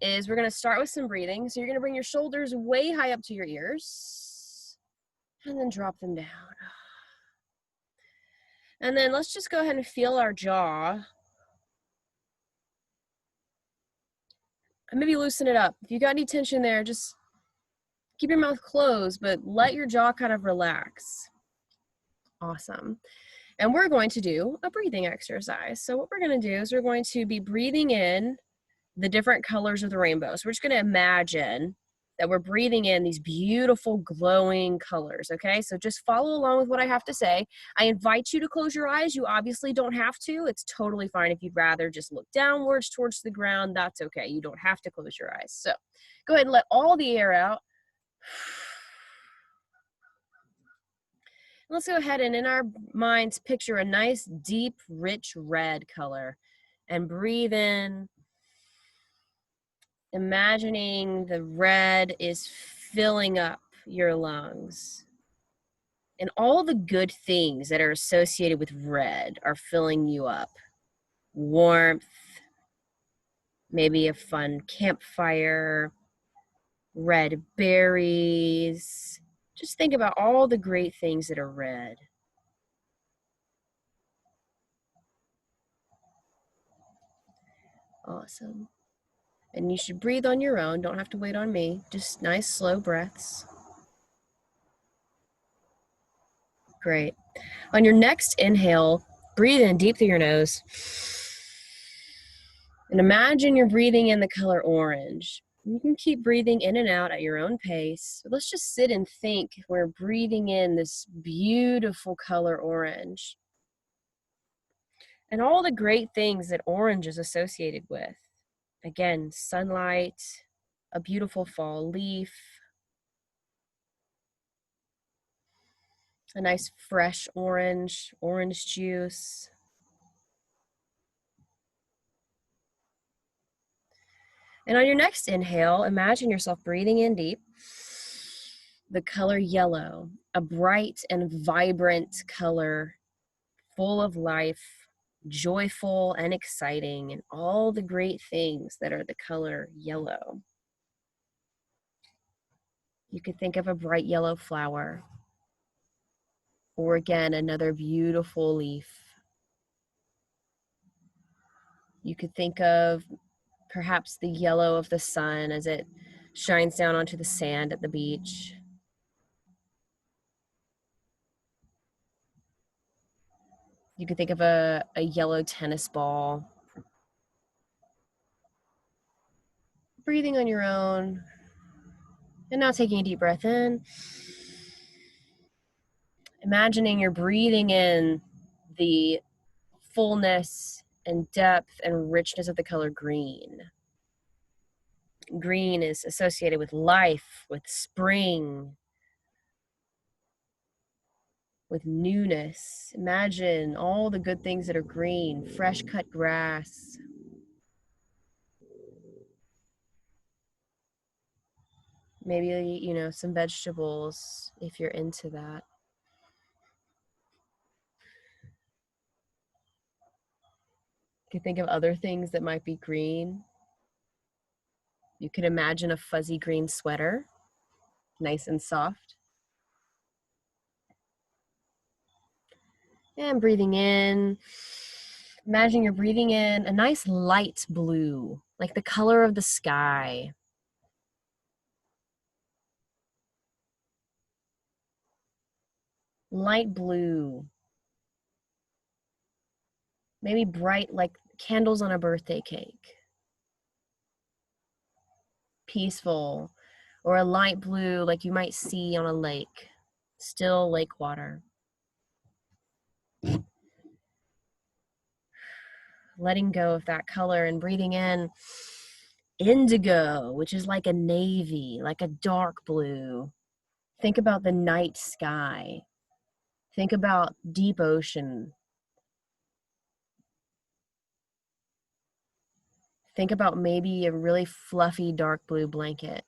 is we're going to start with some breathing. So you're going to bring your shoulders way high up to your ears and then drop them down. And then let's just go ahead and feel our jaw. And maybe loosen it up. If you got any tension there, just keep your mouth closed, but let your jaw kind of relax. Awesome. And we're going to do a breathing exercise. So what we're going to do is we're going to be breathing in the different colors of the rainbow. So we're just going to imagine that we're breathing in these beautiful glowing colors, okay? So just follow along with what I have to say. I invite you to close your eyes. You obviously don't have to. It's totally fine if you'd rather just look downwards towards the ground. That's okay. You don't have to close your eyes. So go ahead and let all the air out. Let's go ahead and in our minds picture a nice, deep, rich red color and breathe in. Imagining the red is filling up your lungs. And all the good things that are associated with red are filling you up. Warmth, maybe a fun campfire, red berries. Just think about all the great things that are red. Awesome. And you should breathe on your own. Don't have to wait on me. Just nice, slow breaths. Great. On your next inhale, breathe in deep through your nose. And imagine you're breathing in the color orange. You can keep breathing in and out at your own pace. But let's just sit and think. We're breathing in this beautiful color orange. And all the great things that orange is associated with. Again, sunlight, a beautiful fall leaf, a nice fresh orange juice. And on your next inhale, imagine yourself breathing in deep. The color yellow, a bright and vibrant color, full of life, joyful and exciting, and all the great things that are the color yellow. You could think of a bright yellow flower, or again, another beautiful leaf. You could think of perhaps the yellow of the sun as it shines down onto the sand at the beach. You could think of a yellow tennis ball. Breathing on your own. And now taking a deep breath in. Imagining you're breathing in the fullness and depth and richness of the color green. Green is associated with life, with spring, with newness. Imagine all the good things that are green, fresh cut grass. Maybe, some vegetables if you're into that. You can think of other things that might be green. You could imagine a fuzzy green sweater, nice and soft. And breathing in. Imagine you're breathing in a nice light blue, like the color of the sky. Light blue. Maybe bright like candles on a birthday cake. Peaceful, or a light blue like you might see on a lake. Still lake water. Letting go of that color and breathing in indigo, which is like a navy, like a dark blue. Think about the night sky. Think about deep ocean. Think about maybe a really fluffy dark blue blanket.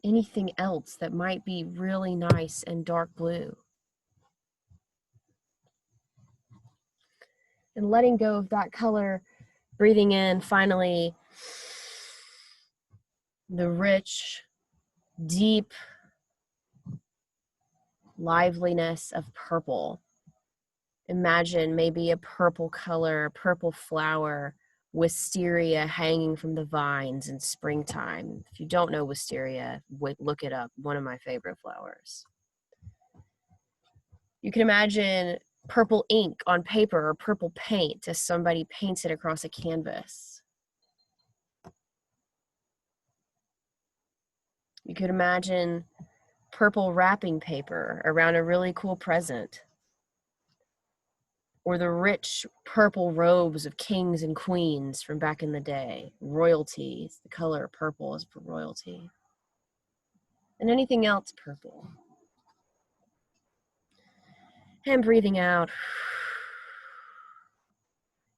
Anything else that might be really nice and dark blue. And letting go of that color, Breathing in, finally, the rich, deep liveliness of purple. Imagine maybe a purple color, a purple flower, wisteria hanging from the vines in springtime. If you don't know wisteria, look it up. One of my favorite flowers. You can imagine purple ink on paper or purple paint as somebody paints it across a canvas. You could imagine purple wrapping paper around a really cool present, or the rich purple robes of kings and queens from back in the day. Royalty, the color purple is for royalty. And anything else purple. And breathing out.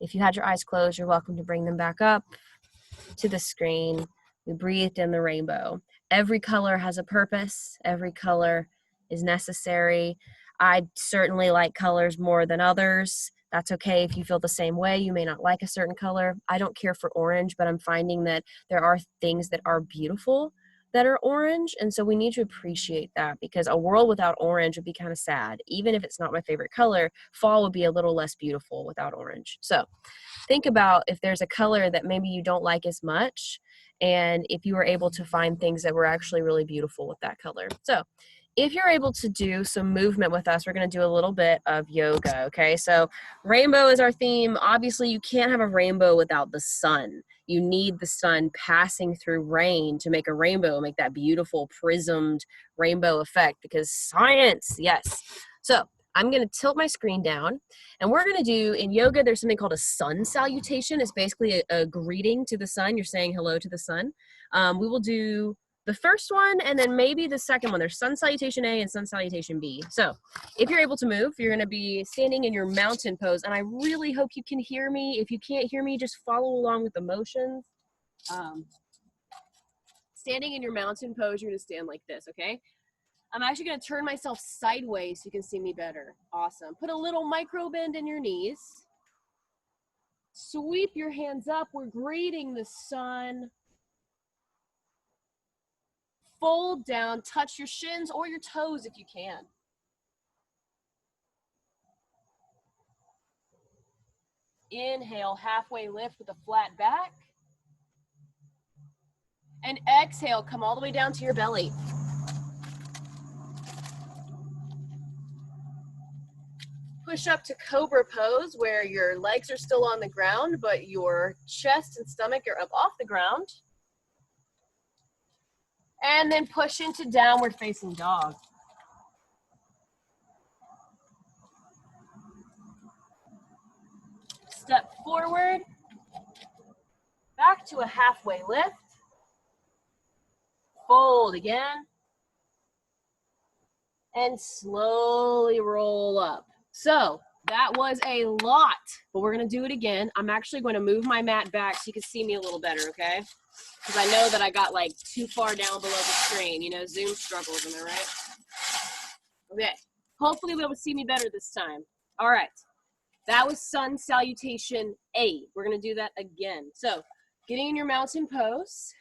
If you had your eyes closed, you're welcome to bring them back up to the screen. We breathed in the rainbow. Every color has a purpose. Every color is necessary. I certainly like colors more than others. That's okay if you feel the same way. You may not like a certain color. I don't care for orange, but I'm finding that there are things that are beautiful that are orange, and so we need to appreciate that, because a world without orange would be kind of sad. Even if it's not my favorite color, fall would be a little less beautiful without orange. So think about if there's a color that maybe you don't like as much, and if you were able to find things that were actually really beautiful with that color. So if you're able to do some movement with us, we're going to do a little bit of yoga, okay? So rainbow is our theme. Obviously, you can't have a rainbow without the sun. You need the sun passing through rain to make a rainbow, make that beautiful prismed rainbow effect, because science, yes. So I'm going to tilt my screen down, and we're going to do, in yoga, there's something called a sun salutation. It's basically a greeting to the sun. You're saying hello to the sun. We will do the first one and then maybe the second one. There's sun salutation A and sun salutation B. So if you're able to move, you're going to be standing in your mountain pose, and I really hope you can hear me. If you can't hear me, just follow along with the motions. Standing in your mountain pose, you're going to stand like this, okay? I'm actually going to turn myself sideways so you can see me better. Awesome. Put a little micro bend in your knees. Sweep your hands up. We're greeting the sun. Fold down. Touch your shins or your toes if you can. Inhale, halfway lift with a flat back. And exhale, come all the way down to your belly. Push up to Cobra Pose, where your legs are still on the ground, but your chest and stomach are up off the ground. And then push into downward facing dog. Step forward, back to a halfway lift. Fold again. And slowly roll up. So that was a lot, but we're going to do it again. I'm actually going to move my mat back so you can see me a little better, okay? Because I know that I got like too far down below the screen. You know, Zoom struggles, am I right? Okay, hopefully you'll be able to see me better this time. All right, that was sun salutation A. We're going to do that again. So getting in your mountain pose.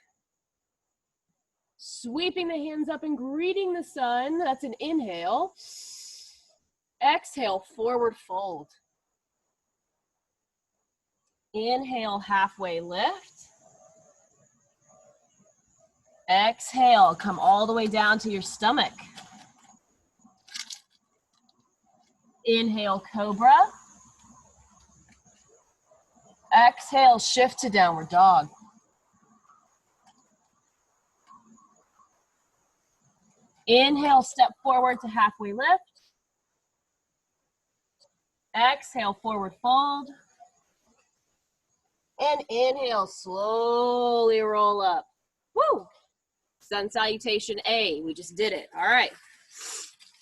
Sweeping the hands up and greeting the sun. That's an inhale. Exhale, forward fold. Inhale, halfway lift. Exhale, come all the way down to your stomach. Inhale, cobra. Exhale, shift to downward dog. Inhale, step forward to halfway lift. Exhale, forward fold. And inhale, slowly roll up. Woo! Sun salutation A, we just did it. All right.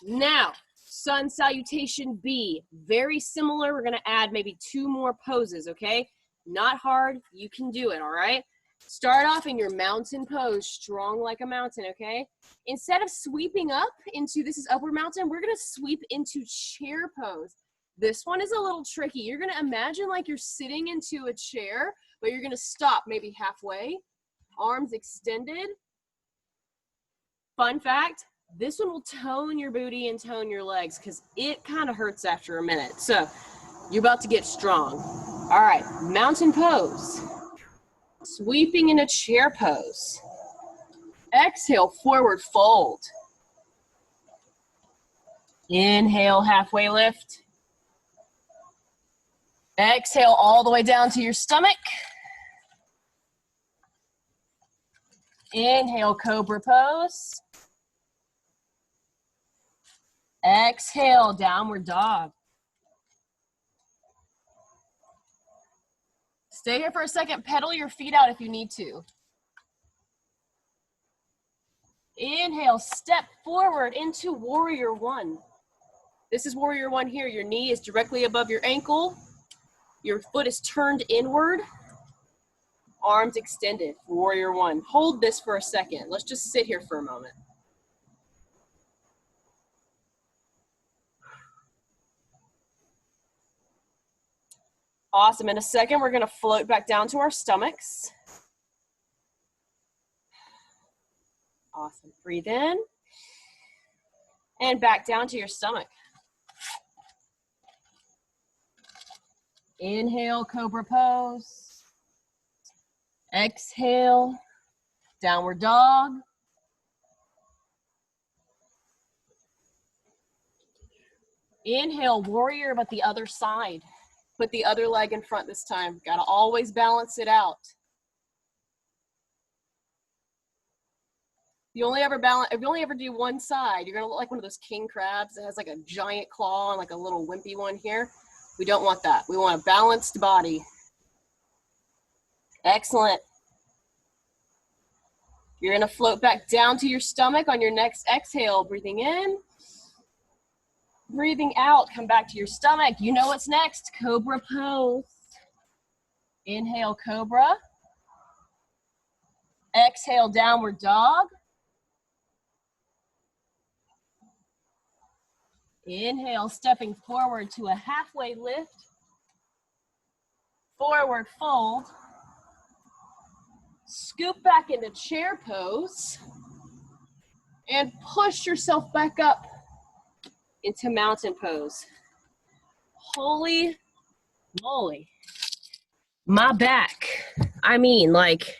Now, sun salutation B, very similar. We're gonna add maybe 2 more poses, okay? Not hard, you can do it, all right? Start off in your mountain pose, strong like a mountain, okay? Instead of sweeping up into, this is upward mountain, we're gonna sweep into chair pose. This one is a little tricky. You're gonna imagine like you're sitting into a chair, but you're gonna stop maybe halfway, arms extended. Fun fact, this one will tone your booty and tone your legs because it kind of hurts after a minute. So you're about to get strong. All right, mountain pose. Sweeping in a chair pose. Exhale, forward fold. Inhale, halfway lift. Exhale all the way down to your stomach. Inhale, Cobra Pose. Exhale, Downward Dog. Stay here for a second. Pedal your feet out if you need to. Inhale, step forward into Warrior One. This is Warrior One here. Your knee is directly above your ankle. Your foot is turned inward. Arms extended, Warrior One. Hold this for a second. Let's just sit here for a moment. Awesome. In a second, we're going to float back down to our stomachs. Awesome. Breathe in. And back down to your stomach. Inhale, Cobra Pose. Exhale, Downward Dog. Inhale, Warrior, but the other side. Put the other leg in front this time. Got to always balance it out. If you only ever do one side, you're going to look like one of those king crabs that has like a giant claw and like a little wimpy one here. We don't want that. We want a balanced body. Excellent. You're going to float back down to your stomach on your next exhale. Breathing in. Breathing out. Come back to your stomach. You know what's next. Cobra Pose. Inhale, Cobra. Exhale, Downward Dog. Inhale, stepping forward to a halfway lift. Forward fold. Scoop back into chair pose. And push yourself back up into mountain pose. Holy moly. My back. I mean, like,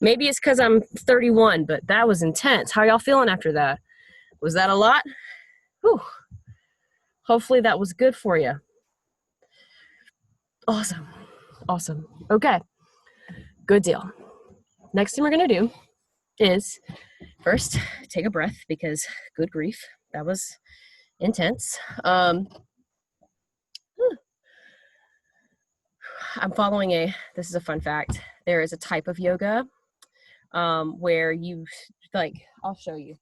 maybe it's because I'm 31, but that was intense. How y'all feeling after that? Was that a lot? Whew. Hopefully that was good for you. Awesome. Awesome. Okay. Good deal. Next thing we're going to do is first take a breath because good grief, that was intense. I'm following this is a fun fact. There is a type of yoga where you, like, I'll show you.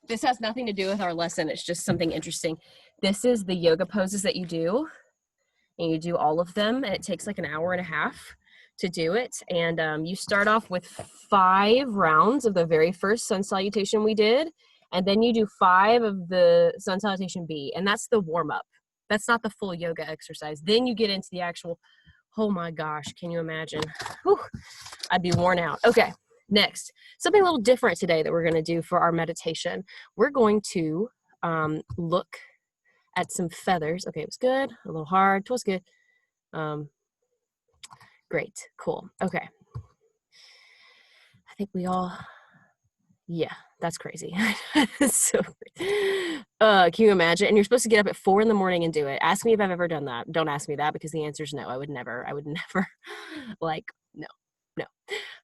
This has nothing to do with our lesson. It's just something interesting. This is the yoga poses that you do, and you do all of them, and it takes like an hour and a half to do it. And you start off with 5 rounds of the very first sun salutation we did, and then you do 5 of the sun salutation B, and that's the warm-up. That's not the full yoga exercise. Then you get into the actual, oh my gosh, can you imagine? Whew, I'd be worn out. Okay. Next, something a little different today that we're going to do for our meditation. We're going to look at some feathers. Okay, it was good. A little hard. It was good. Great. Cool. Okay. I think we all, yeah, that's crazy. So can you imagine? And you're supposed to get up at 4 a.m. and do it. Ask me if I've ever done that. Don't ask me that because the answer is no. I would never like, no.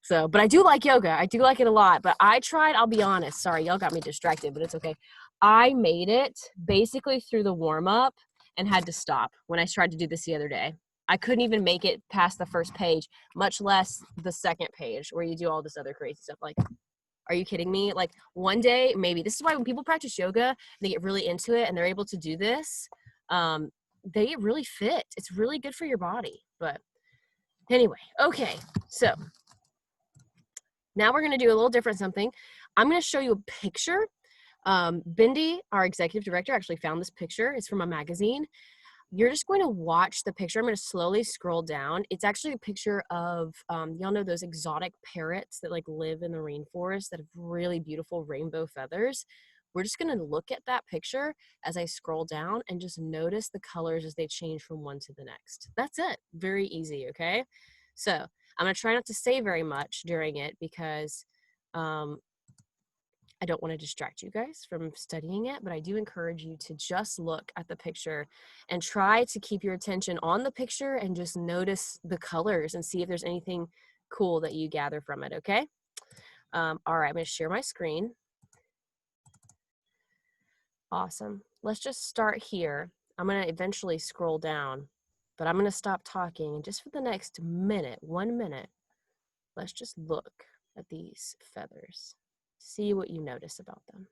So, but I do like yoga. I do like it a lot, but I tried, I'll be honest. Sorry, y'all got me distracted, but it's okay. I made it basically through the warm up and had to stop when I tried to do this the other day. I couldn't even make it past the first page, much less the second page where you do all this other crazy stuff. Like, are you kidding me? Like one day, maybe this is why when people practice yoga, they get really into it and they're able to do this. They get really fit. It's really good for your body. But anyway, okay. So now we're going to do a little different something. I'm going to show you a picture Bindi, our executive director, actually found this picture. It's from a magazine. You're just going to watch the picture. I'm going to slowly scroll down. It's actually a picture of, y'all know those exotic parrots that like live in the rainforest that have really beautiful rainbow feathers. We're just going to look at that picture as I scroll down and just notice the colors as they change from one to the next. That's it. Very easy, okay? So I'm going to try not to say very much during it because I don't want to distract you guys from studying it, but I do encourage you to just look at the picture and try to keep your attention on the picture and just notice the colors and see if there's anything cool that you gather from it, okay? All right, I'm going to share my screen. Awesome. Let's just start here. I'm going to eventually scroll down, but I'm going to stop talking. And just for the next minute, 1 minute, let's just look at these feathers. See what you notice about them.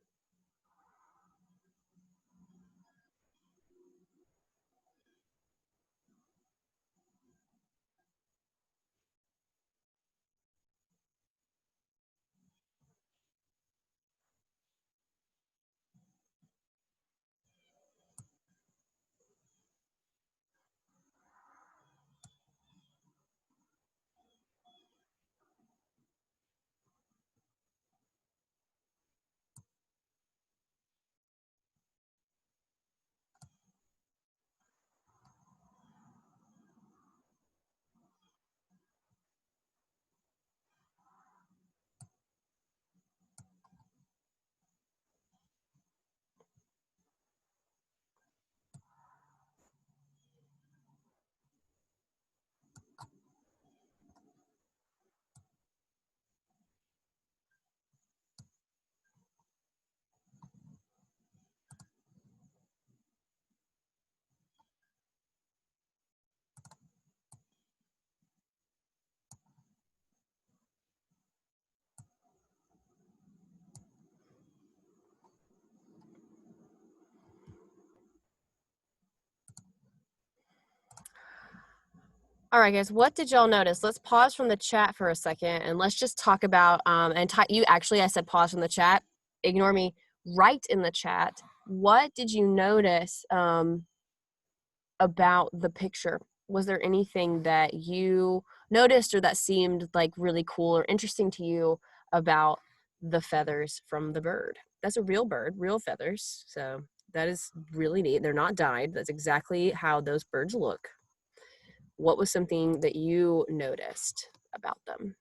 All right, guys, what did y'all notice? Let's pause from the chat for a second and let's just talk about, you actually, I said pause from the chat. Ignore me. Write in the chat. What did you notice about the picture? Was there anything that you noticed or that seemed like really cool or interesting to you about the feathers from the bird? That's a real bird, real feathers. So that is really neat. They're not dyed. That's exactly how those birds look. What was something that you noticed about them?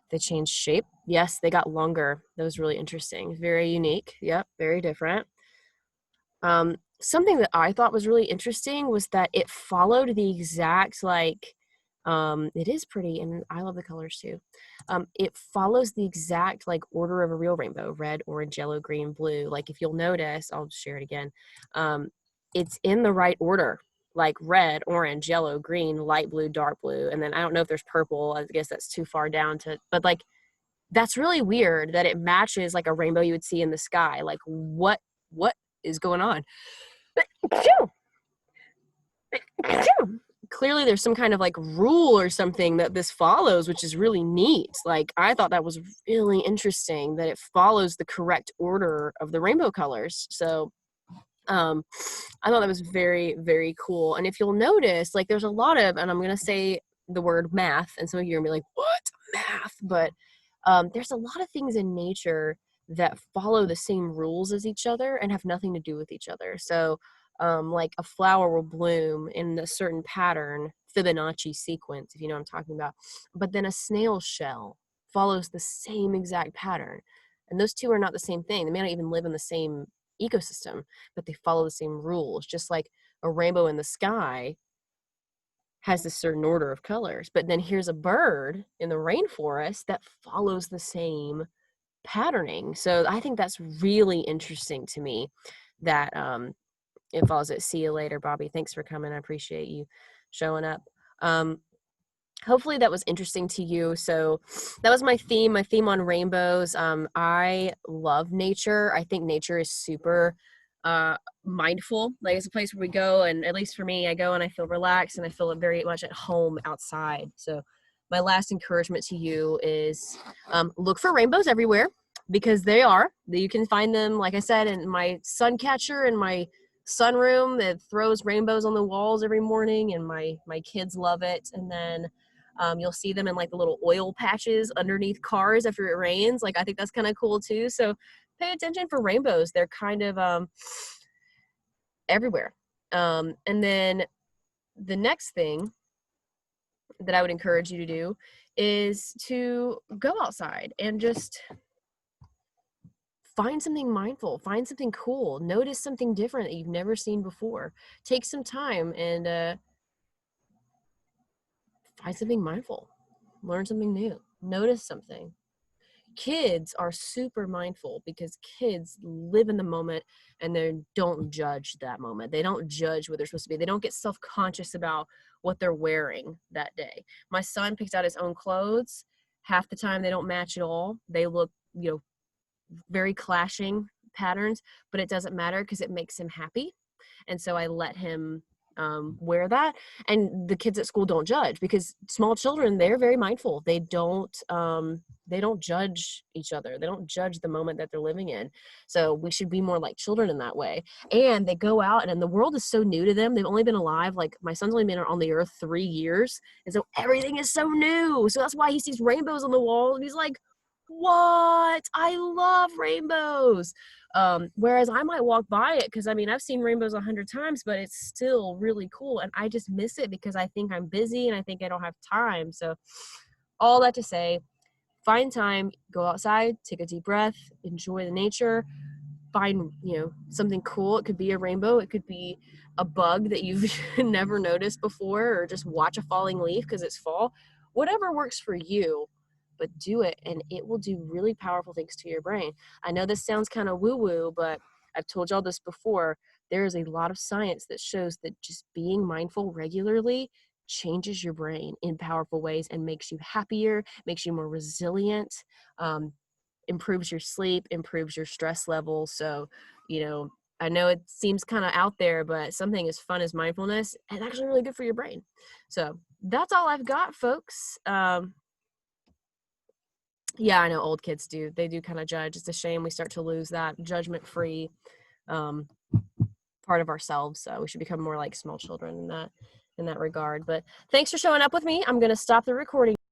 They changed shape. Yes, they got longer. That was really interesting. Very unique. Yep, very different. Something that I thought was really interesting was that it followed the exact it is pretty and I love the colors too. It follows the exact like order of a real rainbow: red, orange, yellow, green, blue. Like if you'll notice, I'll share it again. It's in the right order, like red, orange, yellow, green, light blue, dark blue, and then I don't know if there's purple. I guess that's too far down to, but like that's really weird that it matches like a rainbow you would see in the sky. Like what is going on? Clearly there's some kind of like rule or something that this follows, which is really neat. Like I thought that was really interesting that it follows the correct order of the rainbow colors. So I thought that was very, very cool. And if you'll notice, like there's a lot of, and I'm going to say the word math, and some of you are going to be like, what? Math? But there's a lot of things in nature that follow the same rules as each other and have nothing to do with each other. So like a flower will bloom in a certain pattern, Fibonacci sequence, if you know what I'm talking about. But then a snail shell follows the same exact pattern. And those two are not the same thing. They may not even live in the same ecosystem, but they follow the same rules. Just like a rainbow in the sky has a certain order of colors, but then here's a bird in the rainforest that follows the same patterning. So I think that's really interesting to me that it follows it. See you later, Bobby. Thanks for coming. I appreciate you showing up. Hopefully that was interesting to you. So that was my theme on rainbows. I love nature. I think nature is super mindful. Like it's a place where we go, and at least for me, I go and I feel relaxed and I feel very much at home outside. So my last encouragement to you is look for rainbows everywhere, because they are. You can find them, like I said, in my sun catcher in my sunroom that throws rainbows on the walls every morning, and my kids love it. And then you'll see them in like the little oil patches underneath cars after it rains. Like I think that's kind of cool too. So pay attention for rainbows. They're kind of everywhere. And then the next thing that I would encourage you to do is to go outside and just find something mindful, find something cool, notice something different that you've never seen before. Take some time and find something mindful, learn something new, notice something. Kids are super mindful because kids live in the moment and they don't judge that moment. They don't judge what they're supposed to be. They don't get self-conscious about what they're wearing that day. My son picks out his own clothes. Half the time they don't match at all. They look, very clashing patterns, but it doesn't matter because it makes him happy. And so I let him wear that. And the kids at school don't judge, because small children, they're very mindful. They don't judge each other. They don't judge the moment that they're living in. So we should be more like children in that way. And they go out, and the world is so new to them. They've only been alive, like my son's only been on the earth 3 years. And so everything is so new. So that's why he sees rainbows on the wall and he's like, what? I love rainbows. Whereas I might walk by it because I've seen rainbows 100 times, but it's still really cool. And I just miss it because I think I'm busy and I think I don't have time. So all that to say, find time, go outside, take a deep breath, enjoy the nature, find, something cool. It could be a rainbow. It could be a bug that you've never noticed before, or just watch a falling leaf because it's fall. Whatever works for you, but do it, and it will do really powerful things to your brain. I know this sounds kind of woo-woo, but I've told y'all this before. There is a lot of science that shows that just being mindful regularly changes your brain in powerful ways and makes you happier, makes you more resilient, improves your sleep, improves your stress level. So, I know it seems kind of out there, but something as fun as mindfulness is actually really good for your brain. So that's all I've got, folks. Yeah, I know old kids do. They do kind of judge. It's a shame we start to lose that judgment-free part of ourselves. So we should become more like small children in that regard. But thanks for showing up with me. I'm going to stop the recording.